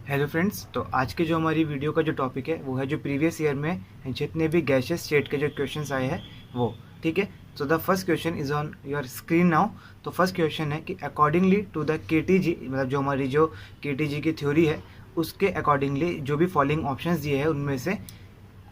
Hello friends, तो आज के जो हमारी वीडियो का जो टॉपिक है वो है जो प्रीवियस ईयर में जितने भी गैशियस स्टेट के जो क्वेश्चंस आए हैं वो। ठीक है, so the first question is on your screen now. तो फर्स्ट क्वेश्चन है कि अकॉर्डिंगली टू द केटीजी, मतलब जो हमारी जो केटीजी की थ्योरी है उसके अकॉर्डिंगली जो भी फॉलोइंग ऑप्शंस दिए हैं उनमें से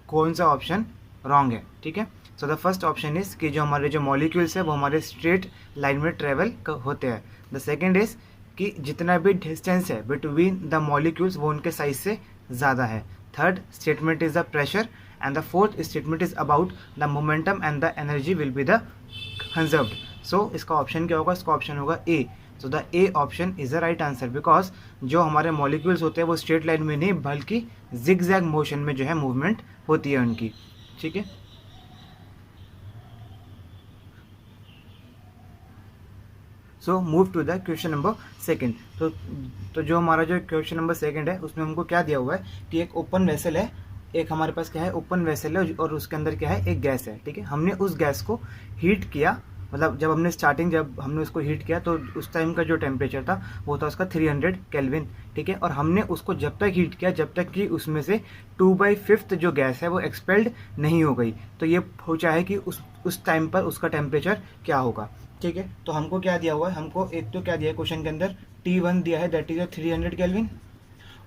कौन सा ऑप्शन रॉन्ग है। ठीक है, so the first option is कि जो हमारे जो मॉलिक्यूल्स है वो हमारे स्ट्रेट लाइन में ट्रेवल होते हैं। द सेकेंड इज कि जितना भी डिस्टेंस है बिटवीन द मॉलिक्यूल्स वो उनके साइज से ज़्यादा है। Third statement is the pressure and the fourth statement is about the momentum and the energy will be the conserved. So इसका ऑप्शन क्या होगा? इसका ऑप्शन होगा A. So the A option is the right answer, because जो हमारे molecules होते हैं वो स्ट्रेट लाइन में नहीं बल्कि जिगजैग मोशन में जो है मूवमेंट होती है उनकी। ठीक है, so move to the question number second. तो जो हमारा जो क्वेश्चन नंबर सेकेंड है उसमें हमको क्या दिया हुआ है कि एक ओपन वेसल है, एक हमारे पास क्या है ओपन वेसल है और उसके अंदर क्या है एक गैस है। ठीक है, हमने उस गैस को हीट किया, मतलब जब हमने उसको हीट किया तो उस टाइम का जो टेम्परेचर था वो था उसका 300 केल्विन। ठीक है, और हमने उसको जब तक हीट किया जब तक कि उसमें से 2/5 जो गैस है वो एक्सपेल्ड नहीं हो गई। तो ये पूछा है कि उस टाइम पर उसका टेम्परेचर क्या होगा। ठीक है, तो हमको क्या दिया हुआ है, हमको एक तो क्या दिया है क्वेश्चन के अंदर T1 दिया है, दैट इज 300 केल्विन,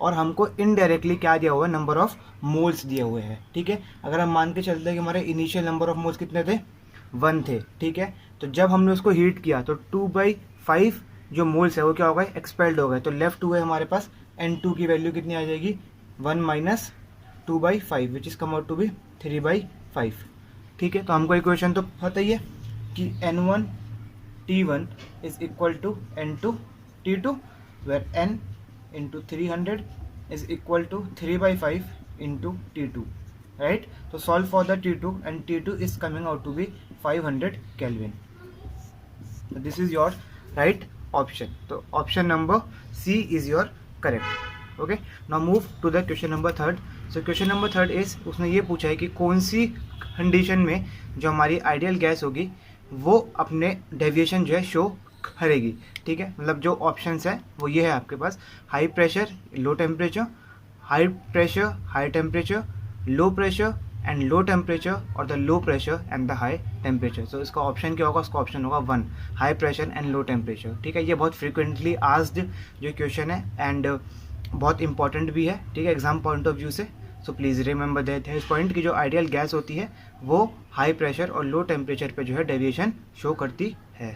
और हमको इनडायरेक्टली क्या दिया हुआ है, नंबर ऑफ मोल्स दिए हुए हैं। ठीक है, अगर हम मान के चलते हैं कि हमारे इनिशियल नंबर ऑफ मोल्स कितने थे, 1 थे। ठीक है, तो जब हमने उसको हीट किया तो 2/5 जो मोल्स है वो क्या हो गए, एक्सपेल्ड हो गए। तो लेफ्ट हुए हमारे पास N2 की वैल्यू कितनी आ जाएगी, 1 minus 2/5 which is come out to be 3/5। ठीक है, तो हमको इक्वेशन तो पता ही है कि N1 T1 is equal to N2 T2, where N into 300 is equal to 3/5 into T2, right? So solve for the T2 and T2 is coming out to be 500 Kelvin. So this is your right option. So option number C is your correct. Okay, now move to the question number third. So question number third is उसने ये पूछा है कि कौन सी condition में जो हमारी ideal gas होगी वो अपने डेविएशन जो है शो करेगी। ठीक है, मतलब जो ऑप्शंस है वो ये है आपके पास, high pressure, low temperature, high pressure, high temperature, low pressure and low temperature, और the low pressure and the high temperature. So इसका ऑप्शन क्या होगा? इसका ऑप्शन होगा 1, high pressure and low temperature. ठीक है, ये बहुत फ्रिक्वेंटली आस्क्ड जो क्वेश्चन है एंड बहुत इंपॉर्टेंट भी है। ठीक है, एग्जाम पॉइंट ऑफ व्यू से। सो प्लीज़ रिमेंबर दैट इस पॉइंट की जो आइडियल गैस होती है वो हाई प्रेशर और लो टेम्परेचर पे जो है डेविएशन शो करती है।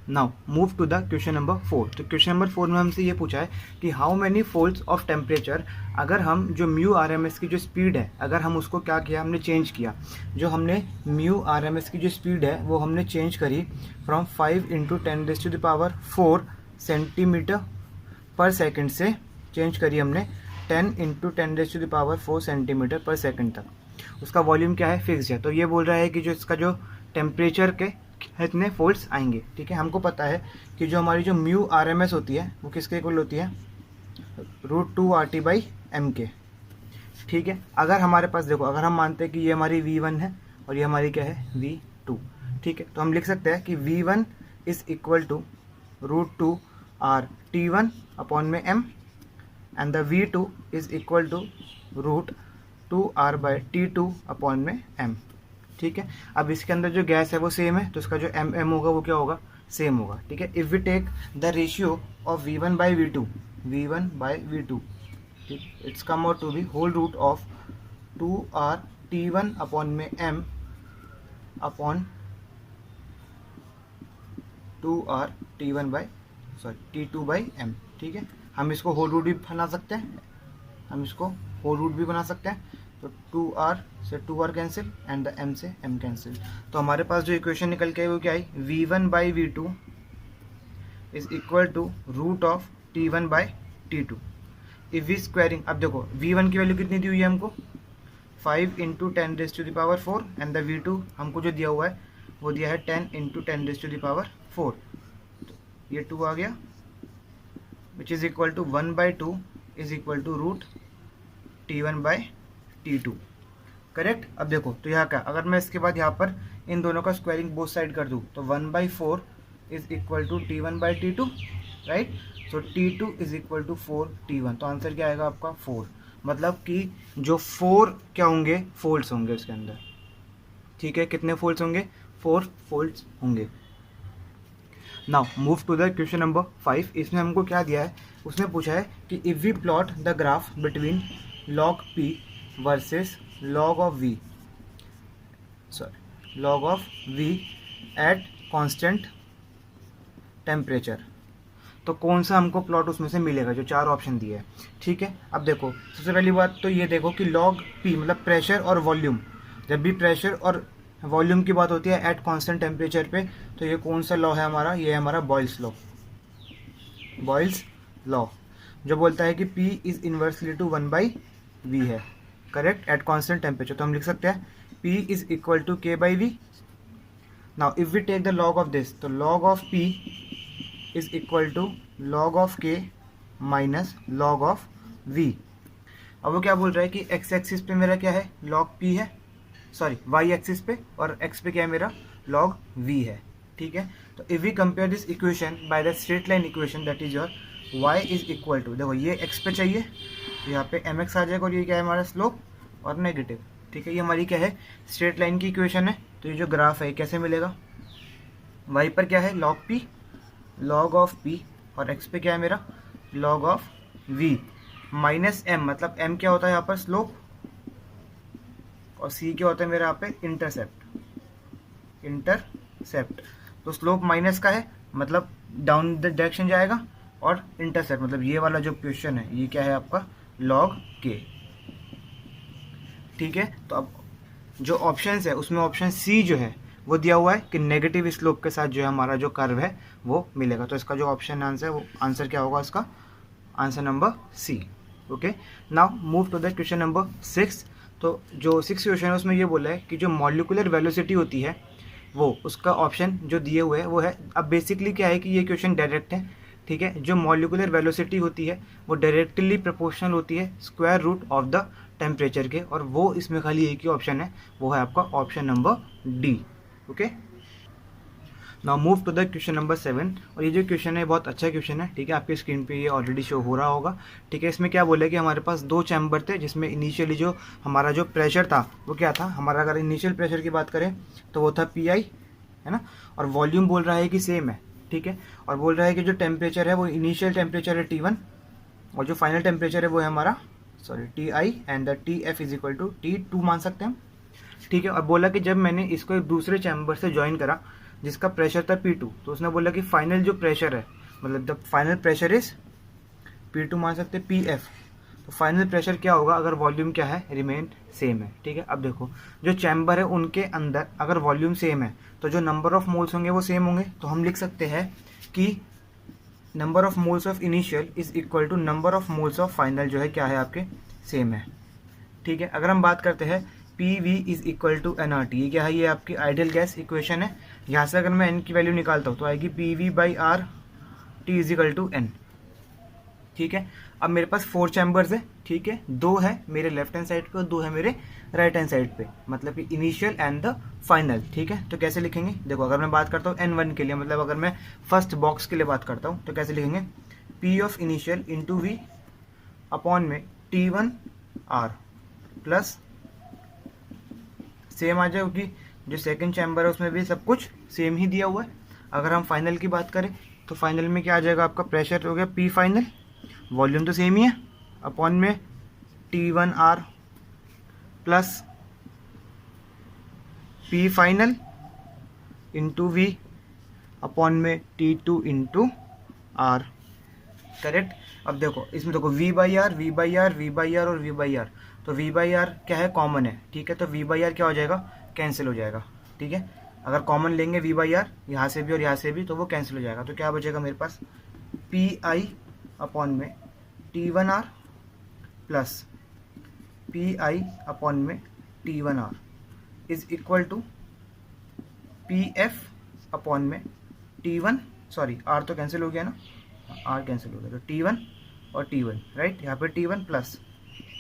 Now move to the question number 4। तो क्वेश्चन नंबर 4 में हमसे ये पूछा है कि how many folds of temperature, अगर हम जो म्यू आर एम एस की जो स्पीड है अगर हम उसको क्या किया, हमने चेंज किया, जो हमने म्यू आर एम एस की जो स्पीड है वो हमने चेंज करी फ्रॉम 5 × 10⁴ सेंटीमीटर पर सेकेंड से चेंज करी हमने 10 × 10⁴ सेंटीमीटर पर सेकेंड तक। उसका वॉल्यूम क्या है, फिक्स है। तो ये बोल रहा है कि जो इसका जो टेम्परेचर के कितने फोल्ड्स आएंगे। ठीक है, हमको पता है कि जो हमारी जो म्यू आर एम एस होती है वो किसके इक्वल होती है, √2RT/mk। ठीक है, अगर हमारे पास देखो, अगर हम मानते हैं कि ये हमारी V1 है और ये हमारी क्या है V2। ठीक है, तो हम लिख सकते हैं कि V1 is equal to √2RT1/m and the V2 is equal to √2R/T2/m। ठीक है, अब इसके अंदर जो गैस है वो सेम है तो इसका जो m होगा वो क्या होगा, सेम होगा। ठीक है, if we take the ratio of V1/V2, ठीक, it's come out to be whole root of 2RT1/m upon 2RT2/m। ठीक है, हम इसको होल रूट भी बना सकते हैं, तो 2R से 2R cancel and the m से m कैंसिल। तो हमारे पास जो इक्वेशन निकल के आई वो क्या आई, V1/V2 is equal to √T1/T2। If we squaring, अब देखो V1 की वैल्यू कितनी दी हुई है हमको, 5 × 10⁴ एंड द V2 हमको जो दिया हुआ है वो दिया है 10 × 10⁴। तो ये 2 आ गया which is equal to 1/2 is equal to √T1/T2। Correct. अब देखो तो यहाँ क्या, अगर मैं इसके बाद यहाँ पर इन दोनों का स्क्वायरिंग बोथ साइड कर दूँ तो 1/4 is equal to T1 by T2, right. So T2 is equal to 4 T1, तो आंसर क्या आएगा आपका 4, मतलब कि जो 4 क्या होंगे, फोल्ड्स होंगे उसके अंदर, ठीक है। कितने फोल्ड्स होंगे, 4 फोल्ड्स होंगे। Now move to the question number 5। इसमें हमको क्या दिया है, उसने पूछा है कि if we plot the graph between log p versus log of v, sorry log of v at constant temperature, तो कौन सा हमको प्लॉट उसमें से मिलेगा, जो 4 ऑप्शन दिए हैं, ठीक है। अब देखो सबसे पहली बात तो ये देखो कि log p मतलब प्रेशर और वॉल्यूम, जब भी प्रेशर और वॉल्यूम की बात होती है एट कांस्टेंट टेम्परेचर पे, तो ये कौन सा लॉ है हमारा, ये है हमारा बॉयल्स लॉ। बॉयल्स लॉ जो बोलता है कि P is inversely to 1/v है, करेक्ट, एट कांस्टेंट टेम्परेचर। तो हम लिख सकते हैं P is equal to K/v। Now if we take the log of this, तो log of P is equal to log of K minus log of V। अब वो क्या बोल रहा है कि x एक्सिस पे मेरा क्या है, लॉग P है, सॉरी y एक्सिस पे, और x पे क्या है मेरा, लॉग V है, ठीक है। तो if we compare this equation by the straight line equation, that is your y is equal to, देखो ये x पे चाहिए तो यहाँ पे mx आ जाएगा, और ये क्या है हमारा स्लोप और नेगेटिव, ठीक है। ये हमारी क्या है, स्ट्रेट लाइन की इक्वेशन है। तो ये जो ग्राफ है कैसे मिलेगा, y पर क्या है log P, log of P, और x पे क्या है मेरा log of V minus m, मतलब m क्या होता है यहाँ पर स्लोप, और c क्या होता है मेरा यहाँ पे इंटरसेप्ट, इंटरसेप्ट। तो स्लोप माइनस का है मतलब डाउन द डायरेक्शन जाएगा, और इंटरसेप्ट मतलब ये वाला जो क्वेश्चन है ये क्या है आपका लॉग K, ठीक है। तो अब जो ऑप्शंस है उसमें ऑप्शन सी जो है वो दिया हुआ है कि नेगेटिव स्लोप के साथ जो है हमारा जो कर्व है वो मिलेगा। तो इसका जो ऑप्शन आंसर है वो आंसर क्या होगा, इसका answer number C. Okay, now move to the question number 6। तो जो 6 क्वेश्चन है उसमें ये बोला है कि जो मॉलिक्यूलर वेलोसिटी होती है वो उसका ऑप्शन जो दिए हुए है वो है। अब बेसिकली क्या है कि ये क्वेश्चन डायरेक्ट है, ठीक है। जो मॉलिक्यूलर वेलोसिटी होती है वो डायरेक्टली प्रोपोर्शनल होती है square root of the temperature के, और वो इसमें खाली एक ही ऑप्शन है, वो है आपका option number D. Okay, now move to the question number 7। और ये जो क्वेश्चन है बहुत अच्छा क्वेश्चन है, ठीक है। आपकी स्क्रीन पे ये ऑलरेडी शो हो रहा होगा, ठीक है। इसमें क्या बोले कि हमारे पास 2 चैम्बर थे जिसमें इनिशियली जो हमारा जो प्रेशर था वो क्या था हमारा, अगर इनिशियल प्रेशर की बात करें तो वो था PI, है ना। और वॉल्यूम बोल रहा है कि सेम है, ठीक है। और बोल रहा है कि जो टेम्परेचर है वो इनिशियल टेम्परेचर है T1, और जो फाइनल टेम्परेचर है वो है हमारा TI, and the TF is equal to T2 मान सकते हैं, ठीक है। और बोला कि जब मैंने इसको एक दूसरे चैम्बर से ज्वाइन करा जिसका प्रेशर था P2, तो उसने बोला कि फाइनल जो प्रेशर है मतलब the final pressure is P2 मान सकते हैं PF। तो फाइनल प्रेशर क्या होगा अगर वॉल्यूम क्या है रिमेन सेम है, ठीक है। अब देखो जो चैम्बर है उनके अंदर अगर वॉल्यूम सेम है तो जो नंबर ऑफ मोल्स होंगे वो सेम होंगे। तो हम लिख सकते हैं कि number of moles of initial is equal to number of moles of final जो है क्या है आपके सेम है, ठीक है। अगर हम बात करते हैं PV is equal to nRT, ये क्या है, ये आपकी आइडियल गैस इक्वेशन है। यहाँ से अगर मैं n की वैल्यू निकालता हूँ तो आएगी PV by R T is equal to n, ठीक है। अब मेरे पास 4 चैम्बर्स है, ठीक है। 2 है मेरे लेफ्ट हैंड साइड पे और 2 है मेरे राइट हैंड साइड पे, मतलब कि इनिशियल एंड द फाइनल, ठीक है। तो कैसे लिखेंगे, देखो अगर मैं बात करता हूँ N1 के लिए, मतलब अगर मैं फर्स्ट बॉक्स के लिए बात करता हूँ तो कैसे लिखेंगे, P of initial into V upon में T1 R प्लस सेम आ जाए क्योंकि जो सेकंड चैम्बर है उसमें भी सब कुछ सेम ही दिया हुआ है। अगर हम फाइनल की बात करें तो फाइनल में क्या आ जाएगा आपका, प्रेशर हो गया P फाइनल, वॉल्यूम तो सेम ही है, अपॉन में T1 R plus P final into V upon में T2 इंटू R, करेक्ट। अब देखो इसमें देखो V by R, V by R, V by R और V बाई आर, तो V बाई आर क्या है कॉमन है, ठीक है। तो V बाई आर क्या हो जाएगा, कैंसिल हो जाएगा, ठीक है। अगर कॉमन लेंगे V बाई आर यहाँ से भी और यहाँ से भी तो वो कैंसिल हो जाएगा। तो क्या बचेगा मेरे पास PI अपॉन में T1 R plus PI upon में T1 R is equal to PF upon में T1, सॉरी R तो कैंसिल हो गया ना, R कैंसिल हो गया, तो T1 और T1, राइट। यहाँ पे T1 प्लस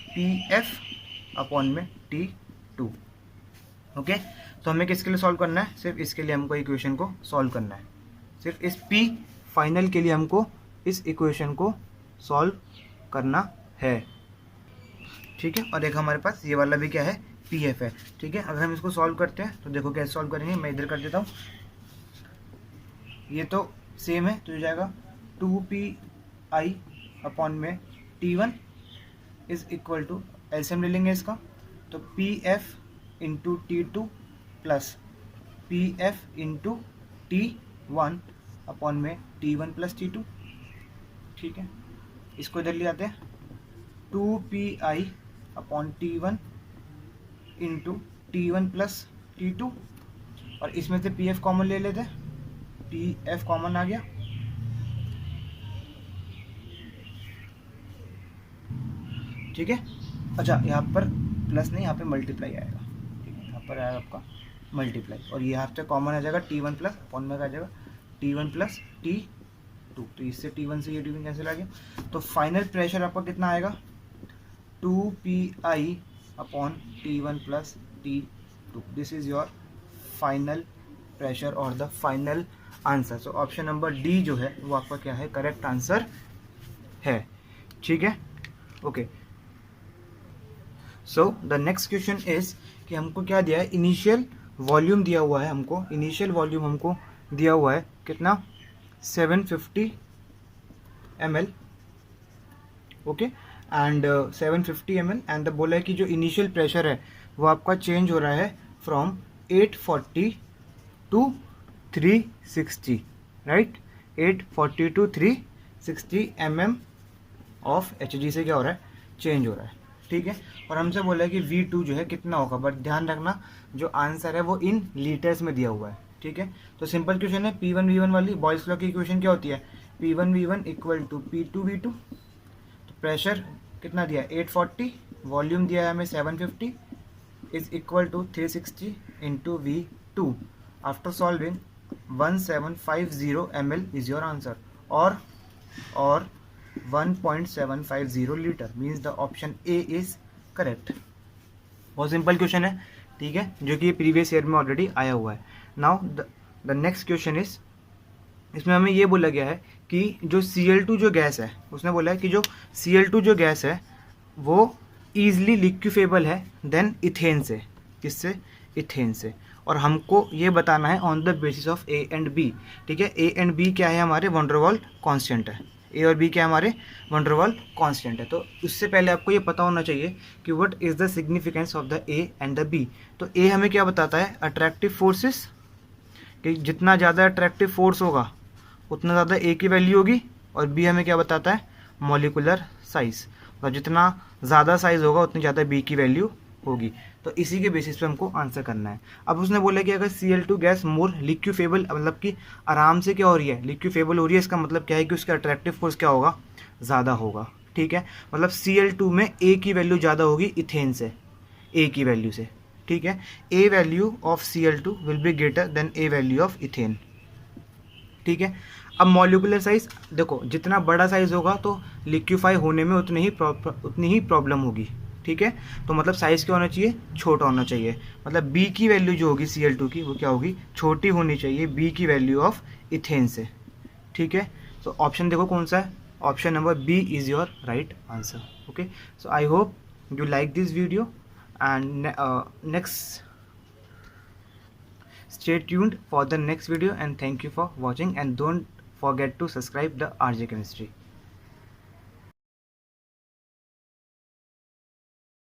PF अपॉन में T2। ओके, तो हमें किसके लिए सॉल्व करना है, सिर्फ इसके लिए हमको इक्वेशन को सॉल्व करना है। सिर्फ इस P फाइनल के लिए हमको इस इक्वेशन को सॉल्व करना है, ठीक है। और एक हमारे पास ये वाला भी क्या है, PF है, ठीक है। अगर हम इसको सॉल्व करते हैं तो देखो कैसे सॉल्व करेंगे, मैं इधर कर देता हूँ। ये तो सेम है, तो हो जाएगा 2pi अपॉन में T1 is equal to, LCM ले लेंगे इसका, तो PF into T2 plus PF into T1 upon में T1 प्लस T2, ठीक है। इसको इधर ले आते हैं, 2pi upon T1 into T1 plus T2, और इसमें से PF कॉमन ले लेते हैं, PF कॉमन आ गया, ठीक है। अच्छा, यहाँ पर प्लस नहीं, यहाँ पे मल्टीप्लाई आएगा, ठीक है। यहाँ पर आएगा आपका मल्टीप्लाई, और ये यहाँ से कॉमन आ जाएगा T1 प्लस अपॉन में आ जाएगा T1 प्लस T2, तो इससे T1 से ये T1 कैंसिल आ गया। तो फाइनल प्रेशर आपका कितना आएगा, 2pi upon T1 plus T2, this is your final pressure और the final answer. So option number D जो है वो आपका क्या है, करेक्ट आंसर है, ठीक है, okay. So the next question is कि हमको क्या दिया है, इनिशियल वॉल्यूम दिया हुआ है हमको, इनिशियल वॉल्यूम हमको दिया हुआ है कितना, 750 ml, okay, and 750 ml, and बोला है कि जो इनिशियल प्रेशर है वो आपका चेंज हो रहा है from 840 to 360, right, 840 to 360 mm of Hg से क्या हो रहा है, चेंज हो रहा है, ठीक है। और हमसे बोला है कि V2 जो है कितना होगा, बट ध्यान रखना जो आंसर है वो इन लीटर्स में दिया हुआ है, ठीक है। तो सिंपल क्वेश्चन है, P1 V1 वाली बॉयल्स लॉ की इक्वेशन क्या होती है, P1 V1 equal to P2 V2, तो प्रेशर कितना दिया है 840, वॉल्यूम दिया है हमें 750 is equal to 360 into V2, after solving 1750 ml is your answer, और 1.750 litre, means the option A is correct. बहुत सिंपल क्वेश्चन है, ठीक है, जो कि प्रीवियस ईयर में ऑलरेडी आया हुआ है। Now the next question is, इसमें हमें ये बोला गया है कि जो Cl2 जो गैस है, उसने बोला है कि जो Cl2 जो गैस है वो ईजिली लिक्विफेबल है देन इथेन से, किससे, इथेन से, और हमको ये बताना है on the basis of A and B, ठीक है। ए एंड बी क्या है, हमारे वैन डर वाल्स कांस्टेंट है, ए और बी क्या है, हमारे वैन डर वाल्स कांस्टेंट है। तो उससे पहले आपको ये पता होना चाहिए कि what is the significance of the A and the B. तो ए हमें क्या बताता है, अट्रैक्टिव फोर्सेस, कि जितना ज़्यादा अट्रैक्टिव फोर्स होगा उतना ज़्यादा ए की वैल्यू होगी, और बी हमें क्या बताता है, मॉलिकुलर साइज, और जितना ज़्यादा साइज होगा उतनी ज़्यादा बी की वैल्यू होगी। तो इसी के बेसिस पे हमको आंसर करना है। अब उसने बोला कि अगर Cl2 गैस मोर लिक्विफेबल, मतलब कि आराम से क्या हो रही है, लिक्विफेबल हो रही है, इसका मतलब क्या है कि उसका अट्रैक्टिव फोर्स क्या होगा, ज़्यादा होगा, ठीक है। मतलब Cl2 में ए की वैल्यू ज़्यादा होगी इथेन से, ए की वैल्यू से, ठीक है। A value of Cl2 will be greater than A value of ethane, ठीक है। अब मॉलिकुलर साइज देखो, जितना बड़ा साइज होगा तो लिक्विफाई होने में उतनी ही प्रॉब्लम होगी, ठीक है। तो मतलब साइज क्या होना चाहिए, छोटा होना चाहिए, मतलब बी की वैल्यू जो होगी Cl2 की वो क्या होगी, छोटी होनी चाहिए बी की वैल्यू ऑफ इथेन से, ठीक है। तो ऑप्शन देखो कौन सा है, option number B is your right answer, okay. So I hope you like this video and next stay tuned for the next video, and thank you for watching, and don't forget to subscribe the RJ Chemistry.